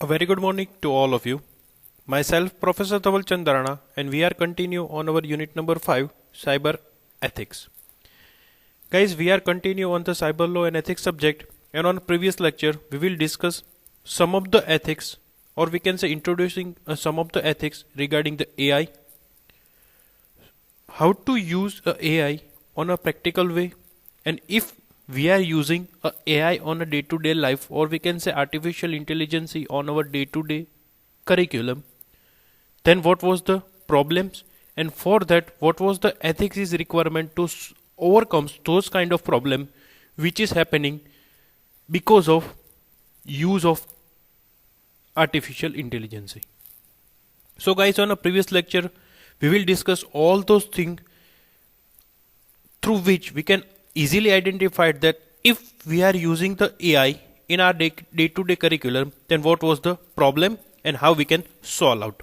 A very good morning to all of you. Myself, Professor Dhaval Chandarana, and we are continue on our unit number 5, Cyber Ethics. Guys, we are continue on the cyber law and ethics subject, and on previous lecture we will discuss some of the ethics, or we can say introducing some of the ethics regarding the AI, how to use a AI on a practical way, and if we are using a AI on a day-to-day life, or we can say artificial intelligence on our day-to-day curriculum, then what was the problems, and for that what was the ethics is requirement to overcome those kind of problem which is happening because of use of artificial intelligence. So guys, on a previous lecture we will discuss all those things through which we can easily identify that if we are using the AI in our day-to-day curriculum, then what was the problem and how we can solve out.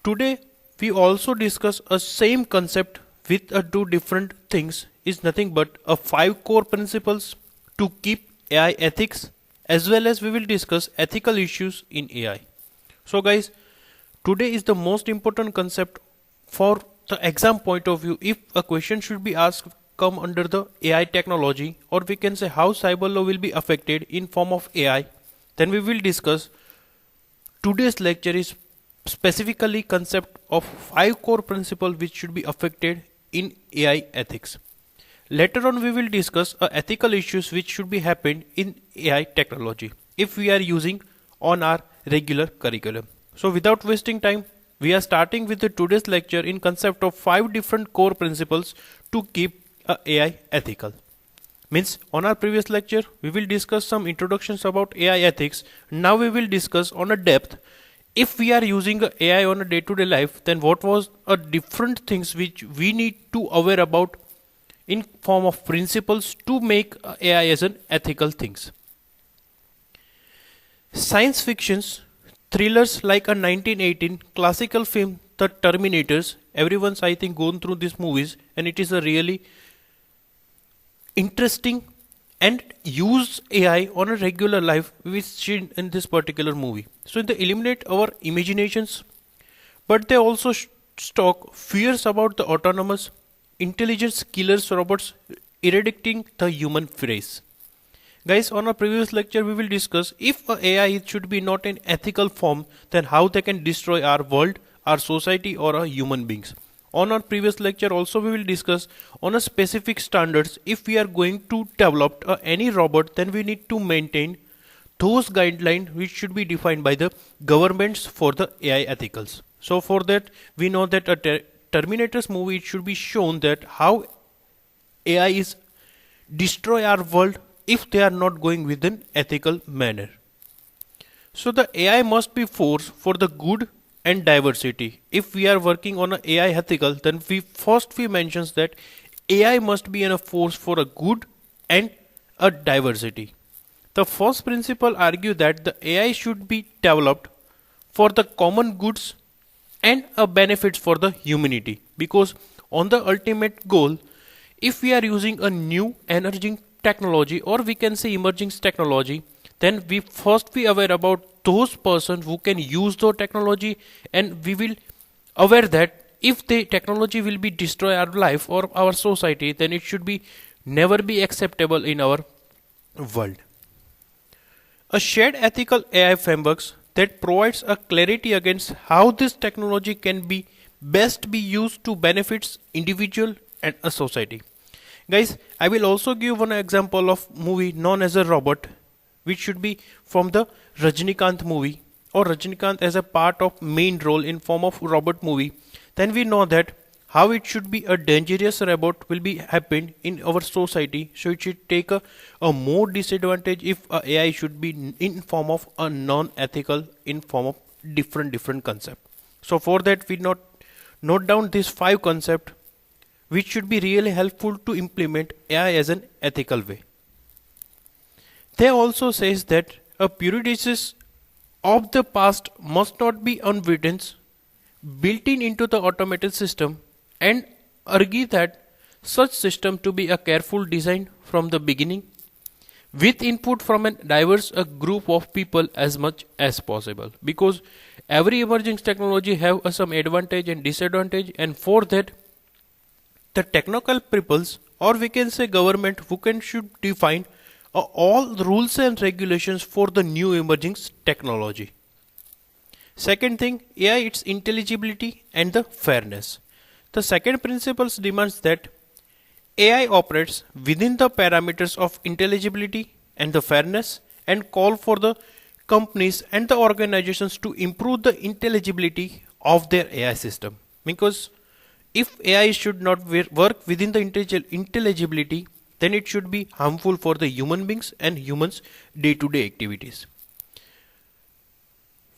Today we also discuss a same concept with two different things is nothing but a 5 core principles to keep AI ethics, as well as we will discuss ethical issues in AI. So guys, today is the most important concept for the exam point of view. If a question should be asked come under the AI technology, or we can say how cyber law will be affected in form of AI, then we will discuss. Today's lecture is specifically concept of 5 core principles which should be affected in AI ethics. Later on we will discuss ethical issues which should be happened in AI technology if we are using on our regular curriculum. So without wasting time, we are starting with the today's lecture in concept of 5 different core principles to keep AI ethical. Means on our previous lecture we will discuss some introductions about AI ethics. Now we will discuss on a depth, if we are using AI on a day-to-day life, then what was a different things which we need to aware about in form of principles to make AI as an ethical things. Science fictions, thrillers like a 1918 classical film The Terminators, everyone's I think gone through these movies, and it is a really interesting and use AI on a regular life which in this particular movie. So they eliminate our imaginations, but they also stock fears about the autonomous intelligence killers robots eradicating the human race. Guys, on our previous lecture we will discuss if a AI should be not in ethical form, then how they can destroy our world, our society, or our human beings. On our previous lecture also we will discuss on a specific standards. If we are going to develop any robot, then we need to maintain those guidelines which should be defined by the governments for the AI ethicals. So for that we know that a Terminators movie, it should be shown that how AI is destroy our world if they are not going with an ethical manner. So the AI must be force for the good and diversity. If we are working on an AI ethical, then we mentions that AI must be in a force for a good and a diversity. The first principle argue that the AI should be developed for the common goods and a benefits for the humanity, because on the ultimate goal, if we are using a new emerging technology, or we can say emerging technology, then we first be aware about those persons who can use the technology, and we will aware that if the technology will be destroy our life or our society, then it should be never be acceptable in our world. A shared ethical AI frameworks that provides a clarity against how this technology can be best be used to benefits individual and a society. Guys, I will also give one example of movie known as a Robot, which should be from the Rajnikant movie, or Rajnikant as a part of main role in form of Robot movie. Then we know that how it should be a dangerous robot will be happened in our society, so it should take a more disadvantage if a AI should be in form of a non-ethical, in form of different concept. So for that we note down these 5 concept which should be really helpful to implement AI as an ethical way. They also says that a prejudices of the past must not be unwritten, built in into the automated system, and argue that such system to be a careful design from the beginning. with input from a diverse a group of people as much as possible, because every emerging technology have some advantage and disadvantage, and for that the technical peoples, or we can say government, who can should define all the rules and regulations for the new emerging technology. Second thing, AI, its intelligibility and the fairness. The second principles demands that AI operates within the parameters of intelligibility and the fairness, and call for the companies and the organizations to improve the intelligibility of their AI system. Because if AI should not work within the intelligibility, then it should be harmful for the human beings and humans' day to day activities.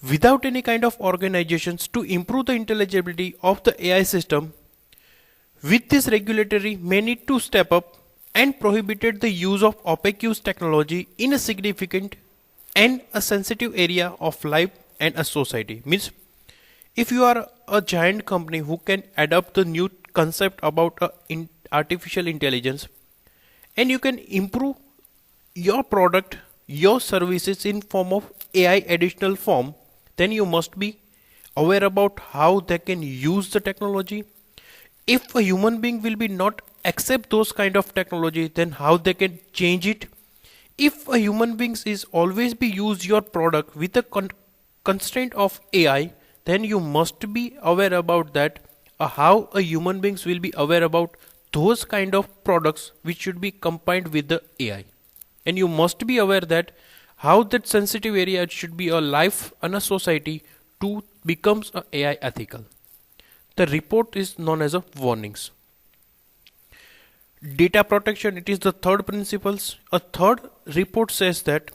Without any kind of organizations to improve the intelligibility of the AI system, with this regulatory may need to step up and prohibited the use of opaque technology in a significant and a sensitive area of life and a society. Means if you are a giant company who can adopt the new concept about artificial intelligence, and you can improve your product, your services in form of AI additional form, then you must be aware about how they can use the technology. If a human being will be not accept those kind of technology, then how they can change it. If a human being is always be use your product with a constraint of AI, then you must be aware about that, how a human beings will be aware about those kind of products which should be combined with the AI. And you must be aware that how that sensitive area should be a life and a society to becomes a AI ethical. The report is known as a warnings. Data protection, it is the third principles. A third report says that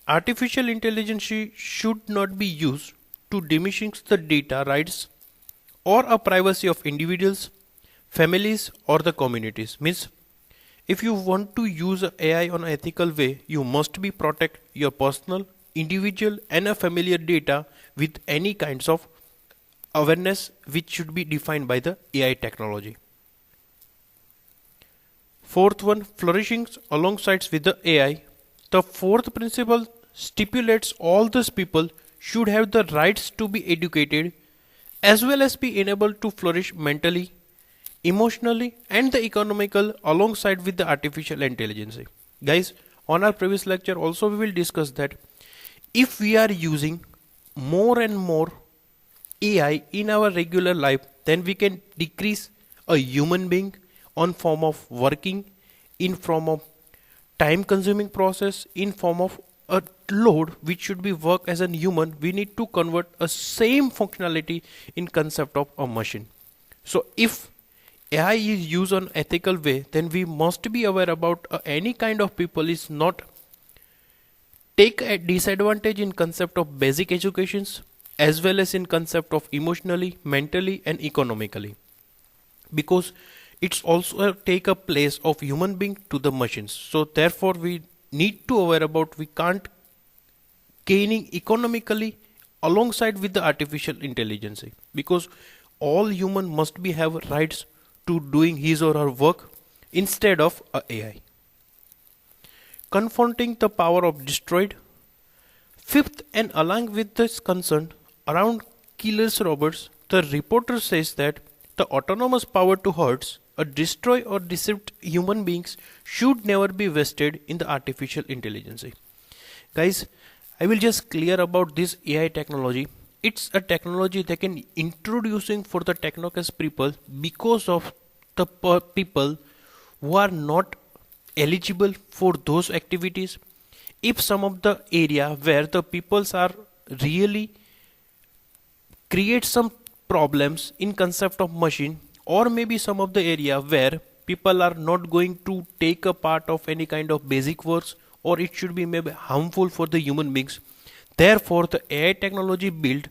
artificial intelligence should not be used to diminish the data rights or a privacy of individuals, families, or the communities. Means if you want to use AI on an ethical way, you must be protect your personal, individual, and a familiar data with any kinds of awareness which should be defined by the AI technology. Fourth one, flourishing alongside with the AI. The fourth principle stipulates all these people should have the rights to be educated as well as be enabled to flourish mentally, emotionally, and the economical alongside with the artificial intelligence. Guys, on our previous lecture also we will discuss that if we are using more and more AI in our regular life, then we can decrease a human being on form of working, in form of time consuming process, in form of a load which should be work as a human. We need to convert a same functionality in concept of a machine. So if AI is used on ethical way, then we must be aware about any kind of people is not take a disadvantage in concept of basic educations as well as in concept of emotionally, mentally, and economically, because it's also take a place of human being to the machines. So therefore we need to aware about we can't gaining economically alongside with the artificial intelligence, because all human must be have rights to doing his or her work instead of AI. Confronting the power of destroyed. Fifth, and along with this concern around killers robots, the reporter says that the autonomous power to hurt or destroy or deceive human beings should never be vested in the artificial intelligence. Guys, I will just clear about this AI technology. It's a technology that can introducing for the technocracy people because of the people who are not eligible for those activities. If some of the area where the peoples are really create some problems in concept of machine, or maybe some of the area where people are not going to take a part of any kind of basic works, or it should be maybe harmful for the human beings. Therefore the AI technology built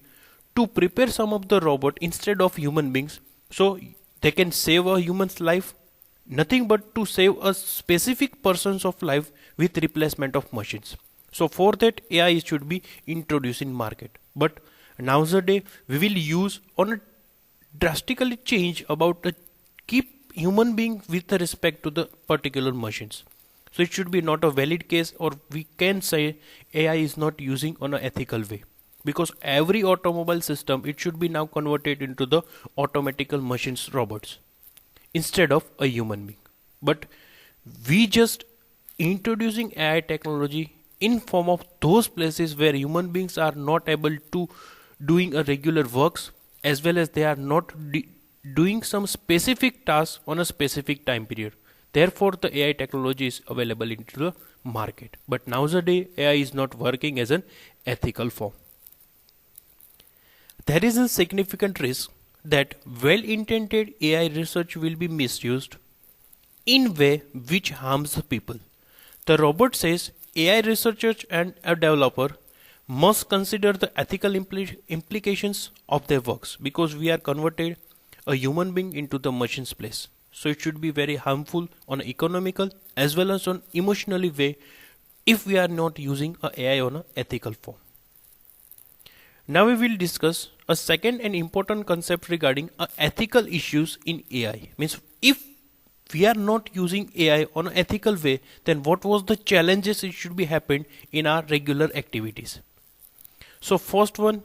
to prepare some of the robot instead of human beings, so they can save a human's life, nothing but to save a specific person's of life with replacement of machines. So for that AI should be introduced in market. But nowadays we will use on a drastically change about keep human being with respect to the particular machines. So it should be not a valid case, or we can say AI is not using on an ethical way, because every automobile system, it should be now converted into the automatical machines, robots, instead of a human being. But we just introducing AI technology in form of those places where human beings are not able to doing a regular works, as well as they are not doing some specific tasks on a specific time period. Therefore the AI technology is available into the market, but nowadays AI is not working as an ethical form. There is a significant risk that well-intended AI research will be misused in way which harms the people. The robot says AI researchers and a developer must consider the ethical implications of their works, because we are converted a human being into the machine's place. So it should be very harmful on an economical as well as on emotionally way if we are not using a AI on an ethical form. Now we will discuss a second and important concept regarding ethical issues in AI. Means if we are not using AI on an ethical way, then what was the challenges it should be happened in our regular activities. So first one,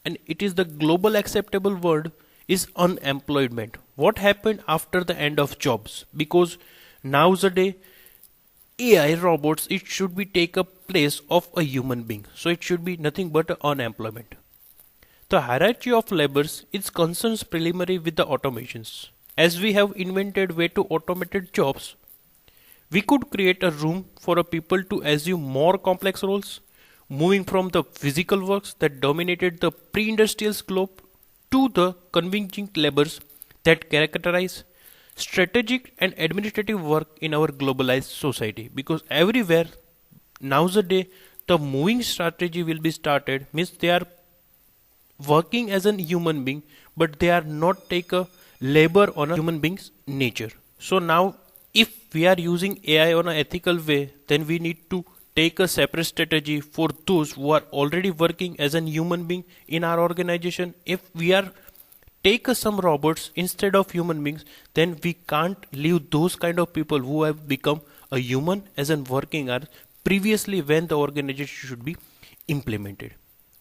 and it is the global acceptable word, is unemployment. What happened after the end of jobs? Because nowadays AI robots, it should be take a place of a human being. So it should be nothing but unemployment. The hierarchy of labors is concerns preliminary with the automations. As we have invented way to automated jobs, we could create a room for a people to assume more complex roles, moving from the physical works that dominated the pre-industrial globe to the contingent labors that characterize strategic and administrative work in our globalized society. Because everywhere nowadays the moving strategy will be started, means they are working as a human being, but they are not take a labor on a human being's nature. So now if we are using AI on an ethical way, then we need to take a separate strategy for those who are already working as a human being in our organization. If we are take some robots instead of human beings, then we can't leave those kind of people who have become a human as in working hours previously when the organization should be implemented.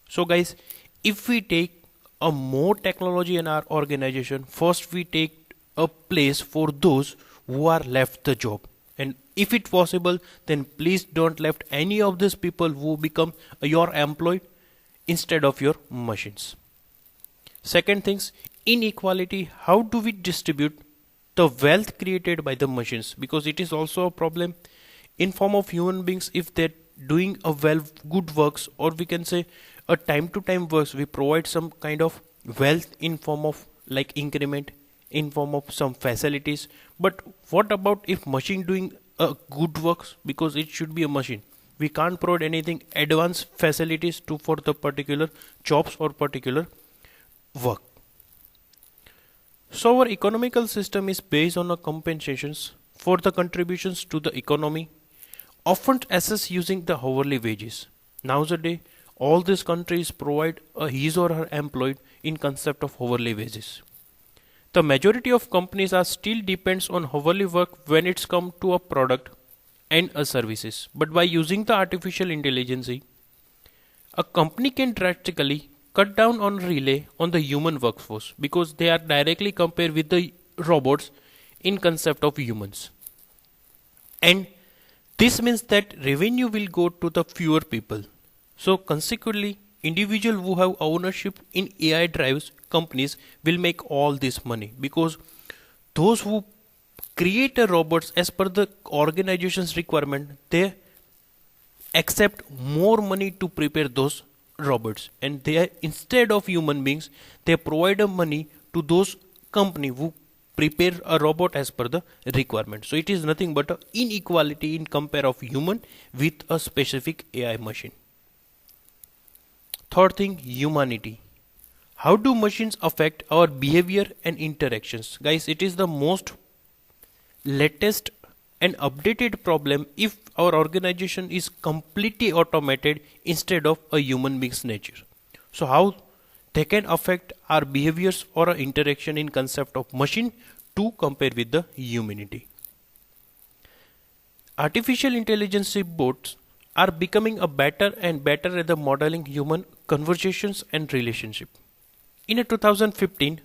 So guys, if we take a more technology in our organization, first we take a place for those who are left the job, and if it possible, then please don't left any of these people who become your employed instead of your machines. Second things, inequality. How do we distribute the wealth created by the machines? Because it is also a problem in form of human beings. If they're doing a well good works, or we can say a time to time works, we provide some kind of wealth in form of like increment, in form of some facilities. But what about if machine doing a good works? Because it should be a machine, we can't provide anything advanced facilities to for the particular jobs or particular work. So our economical system is based on a compensations for the contributions to the economy, often assessed using the hourly wages. Nowadays all these countries provide his or her employed in concept of hourly wages. The majority of companies are still depends on hourly work when it's come to a product and a services. But by using the artificial intelligence, a company can drastically cut down on relay on the human workforce, because they are directly compared with the robots in concept of humans. And this means that revenue will go to the fewer people. So consequently, individuals who have ownership in AI drives companies will make all this money, because those who create a robots as per the organization's requirement, they accept more money to prepare those robots, and they are, instead of human beings, they provide a money to those company who prepare a robot as per the requirement. So it is nothing but a inequality in compare of human with a specific AI machine. Third thing, humanity. How do machines affect our behavior and interactions? Guys, it is the most latest and updated problem if our organization is completely automated instead of a human being's nature. So how they can affect our behaviors or our interaction in concept of machine to compare with the humanity. Artificial intelligence bots are becoming a better and better at the modeling human conversations and relationship. In a 2015,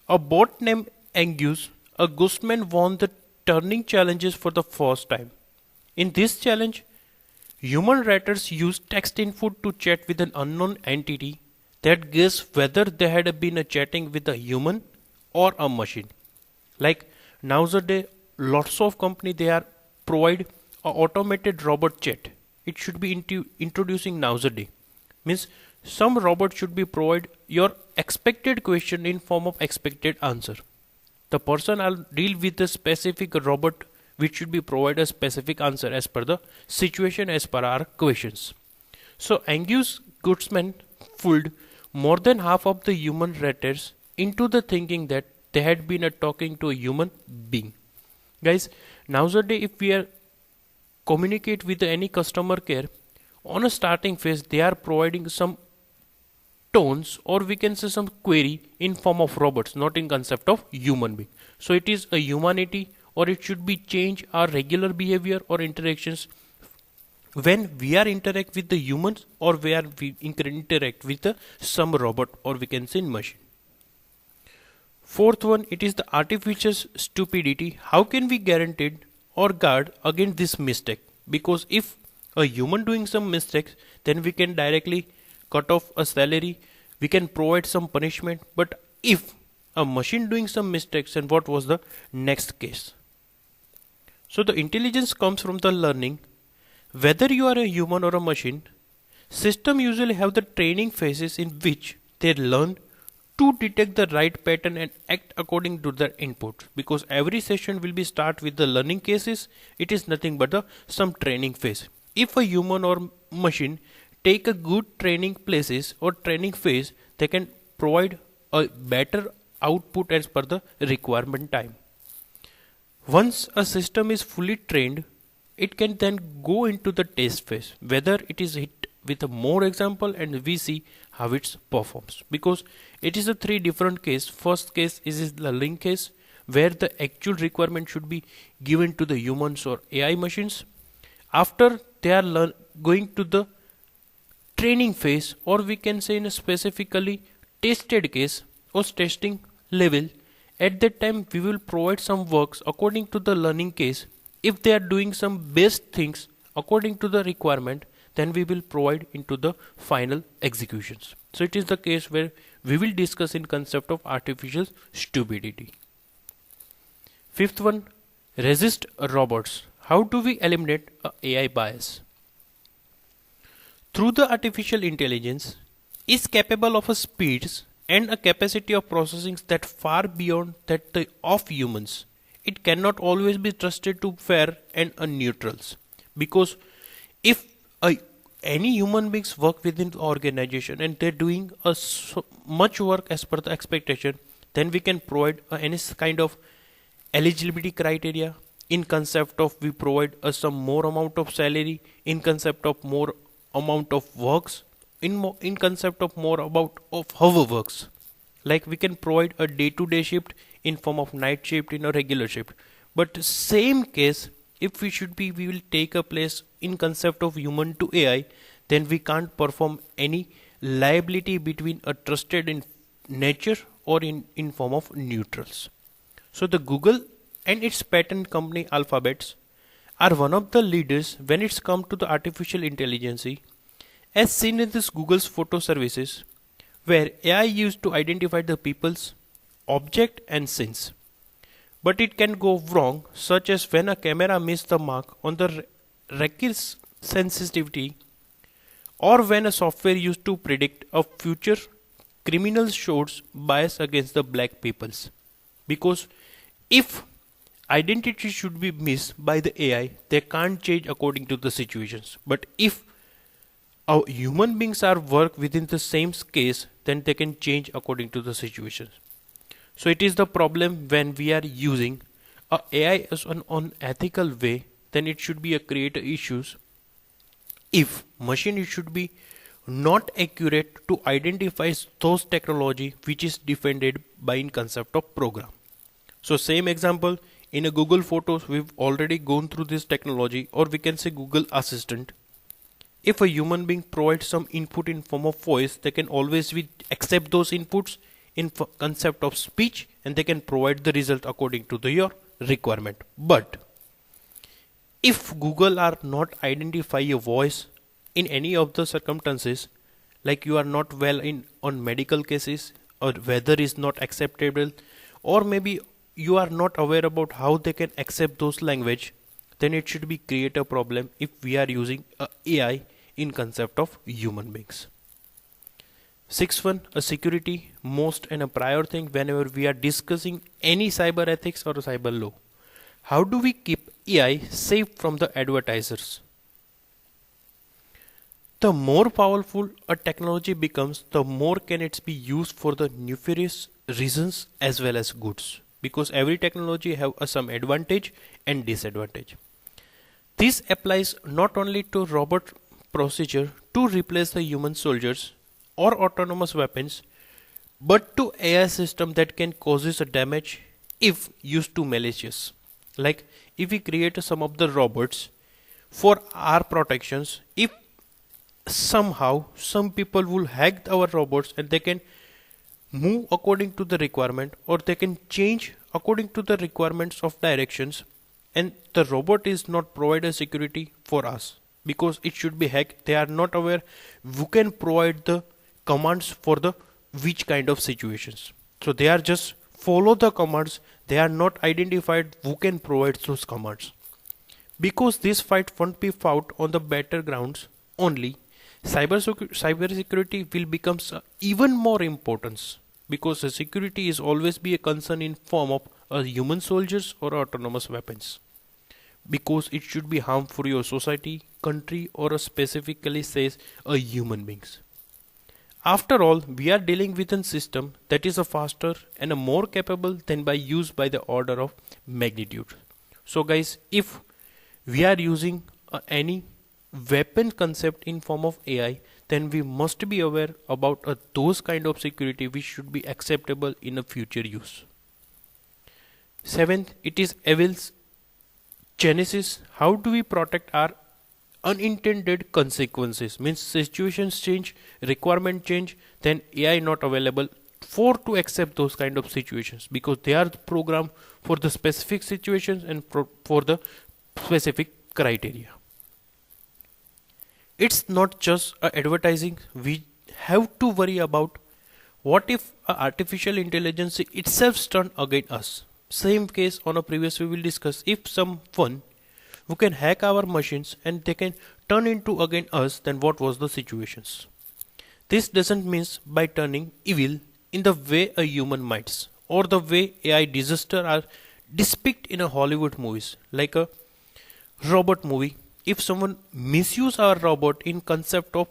a bot named Angus, a ghostman, won the Turning challenges for the first time. In this challenge, human writers used text input to chat with an unknown entity that guess whether they had been chatting with a human or a machine. Like nowadays, lots of company they are provide a automated robot chat. It should be introducing nowadays. Means some robot should be provide your expected question in form of expected answer. The person will deal with a specific robot which should be provide a specific answer as per the situation as per our questions. So Angus Goodsman fooled more than half of the human writers into the thinking that they had been talking to a human being. Guys, nowadays if we are communicate with any customer care, on a starting phase they are providing some tones or we can say some query in form of robots, not in concept of human being. So it is a humanity or it should be change our regular behavior or interactions when we are interact with the humans or where we interact with some robot or we can say machine. Fourth one, it is the artificial stupidity. How can we guarantee or guard against this mistake? Because if a human doing some mistakes, then we can directly cut off a salary, we can provide some punishment. But if a machine doing some mistakes, then what was the next case? So the intelligence comes from the learning. Whether you are a human or a machine, system usually have the training phases in which they learn to detect the right pattern and act according to their input. Because every session will be start with the learning cases, it is nothing but some training phase. If a human or machine take a good training places or training phase, they can provide a better output as per the requirement time. Once a system is fully trained, it can then go into the test phase, whether it is hit with a more example and we see how it performs. Because it is a three different case. First case is the learning case where the actual requirement should be given to the humans or AI machines. After they are going to the training phase or we can say in a specifically tested case or testing level, at that time we will provide some works according to the learning case. If they are doing some best things according to the requirement, then we will provide into the final executions. So it is the case where we will discuss in concept of artificial stupidity. Fifth one, resist robots. How do we eliminate AI bias? Through the artificial intelligence is capable of a speeds and a capacity of processing that far beyond that of humans. It cannot always be trusted to fair and neutrals, because if any human beings work within the organization and they're doing much work as per the expectation, then we can provide any kind of eligibility criteria. In concept of we provide some more amount of salary, in concept of more amount of works, in concept of more about of hour works. Like we can provide a day-to-day shift in form of night shift in a regular shift. But same case, if we will take a place in concept of human to AI, then we can't perform any liability between a trusted in nature or in form of neutrals. So the Google and its patent company Alphabets are one of the leaders when it's come to the artificial intelligence, as seen in this Google's photo services, where AI used to identify the people's object and scenes. But it can go wrong, such as when a camera missed the mark on the record sensitivity, or when a software used to predict a future criminal shows bias against the black peoples. Because if identity should be missed by the AI, they can't change according to the situations. But if our human beings are work within the same case, then they can change according to the situations. So it is the problem when we are using a AI as an unethical way, then it should be a create issues. If machine, it should be not accurate to identify those technology which is defended by in concept of program. So same example, in a Google Photos, we've already gone through this technology, or we can say Google Assistant. If a human being provides some input in form of voice, they can always accept those inputs in concept of speech, and they can provide the result according to your requirement. But if Google are not identify your voice in any of the circumstances, like you are not well in on medical cases, or weather is not acceptable, or maybe you are not aware about how they can accept those language, then it should be create a problem if we are using a AI in concept of human beings. Sixth one, a security most and a prior thing whenever we are discussing any cyber ethics or cyber law. How do we keep AI safe from the advertisers? The more powerful a technology becomes, the more can it be used for the nefarious reasons as well as goods. Because every technology have some advantage and disadvantage. This applies not only to robot procedure to replace the human soldiers or autonomous weapons, but to AI system that can causes a damage if used too malicious. Like if we create some of the robots for our protections, if somehow some people will hack our robots and they can move according to the requirement, or they can change according to the requirements of directions, and the robot is not provided security for us because it should be hacked. They are not aware who can provide the commands for the which kind of situations, so they are just follow the commands. They are not identified who can provide those commands. Because this fight won't be fought on the better grounds only, cyber security will become even more importance, because the security is always be a concern in form of human soldiers or autonomous weapons, because it should be harm for your society, country, or specifically says a human beings. After all, we are dealing with a system that is a faster and a more capable than by use by the order of magnitude. So guys, if we are using any weapon concept in form of AI, then we must be aware about those kind of security which should be acceptable in a future use. Seventh, it is Evil's genesis. How do we protect our unintended consequences? Means situations change, requirement change, then AI not available for to accept those kind of situations, because they are programmed for the specific situations and for the specific criteria. It's not just advertising. We have to worry about what if artificial intelligence itself turn against us. Same case on a previous we will discuss. If someone who can hack our machines and they can turn into against us, then what was the situations? This doesn't mean by turning evil in the way a human might, or the way AI disaster are depicted in a Hollywood movies, like a robot movie. If someone misuse our robot in concept of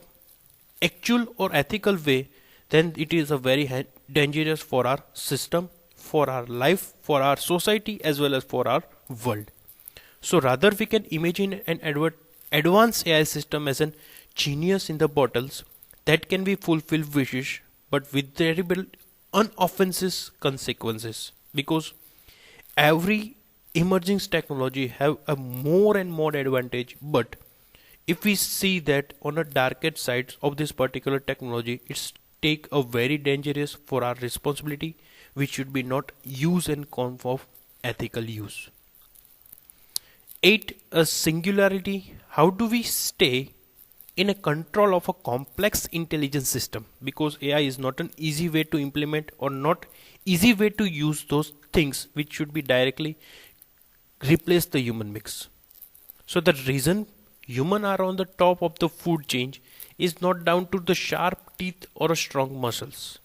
actual or ethical way, then it is a very dangerous for our system, for our life, for our society, as well as for our world. So rather we can imagine an advanced AI system as a genius in the bottles that can be fulfill wishes, but with terrible unoffensive consequences, because every emerging technology have a more and more advantage. But if we see that on a darker side of this particular technology, it's take a very dangerous for our responsibility, which should be not used in form of ethical use. 8. A singularity. How do we stay in a control of a complex intelligence system? Because AI is not an easy way to implement, or not easy way to use those things which should be directly replace the human mix. So the reason human are on the top of the food chain is not down to the sharp teeth or a strong muscles.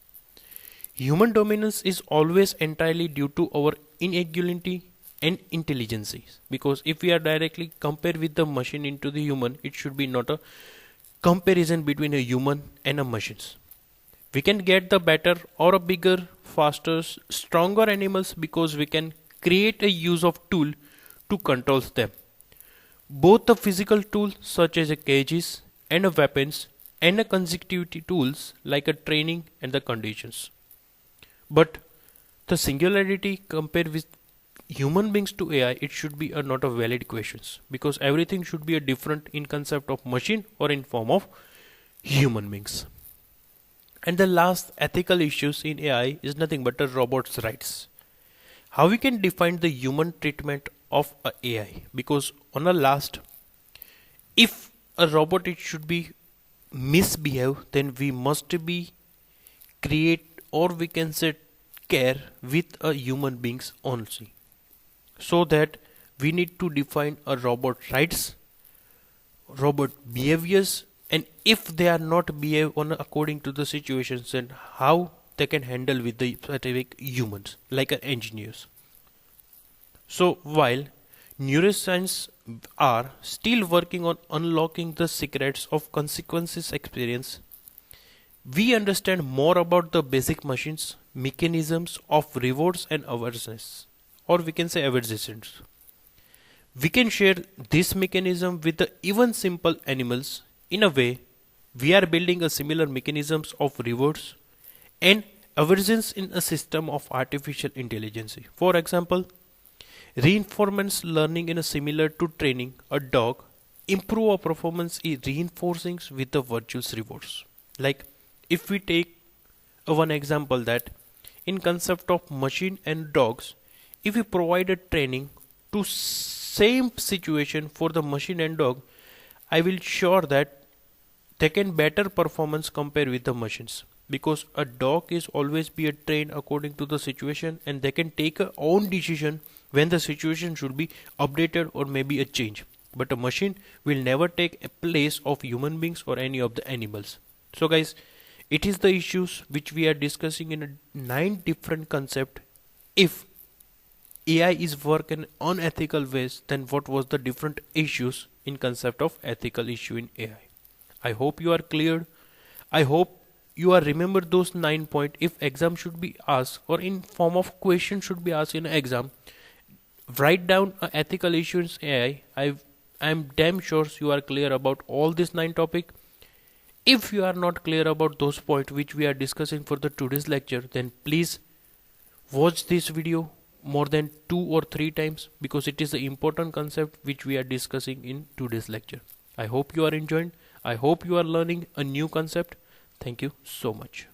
Human dominance is always entirely due to our inequality and intelligence, because if we are directly compare with the machine into the human, it should be not a comparison between a human and a machines. We can get the better or a bigger, faster, stronger animals because we can create a use of tool to control them. Both the physical tools such as a cages and a weapons, and a consecutive tools like a training and the conditions. But the singularity compared with human beings to AI, it should be a not a valid questions, because everything should be a different in concept of machine or in form of human beings. And the last ethical issues in AI is nothing but a robot's rights. How we can define the human treatment of a AI? Because on a last, if a robot it should be misbehave, then we must be create, or we can say care with a human beings only. So that we need to define a robot rights, robot behaviors, and if they are not behave on according to the situations, then how they can handle with the specific humans like engineers. So while neuroscience are still working on unlocking the secrets of consequences experience, we understand more about the basic machines mechanisms of rewards and awareness, or we can say aversions. We can share this mechanism with the even simple animals. In a way, we are building a similar mechanisms of rewards and aversions in a system of artificial intelligence. For example, reinforcement learning in a similar to training a dog improve our performance is reinforcing with the virtual rewards. Like if we take one example that in concept of machine and dogs, if we provide a training to same situation for the machine and dog, I will sure that they can better performance compare with the machines, because a dog is always be a trained according to the situation and they can take a own decision when the situation should be updated or maybe a change, but a machine will never take a place of human beings or any of the animals. So guys, it is the issues which we are discussing in a 9 different concept. If AI is work in unethical ways, then what was the different issues in concept of ethical issue in AI? I hope you are cleared. I hope you are remember those 9 point. If exam should be asked or in form of question should be asked in an exam, write down ethical issues in AI. I am damn sure you are clear about all these 9 topic. If you are not clear about those points which we are discussing for the today's lecture, then please watch this video more than 2 or 3 times, because it is the important concept which we are discussing in today's lecture. I hope you are enjoying. I hope you are learning a new concept. Thank you so much.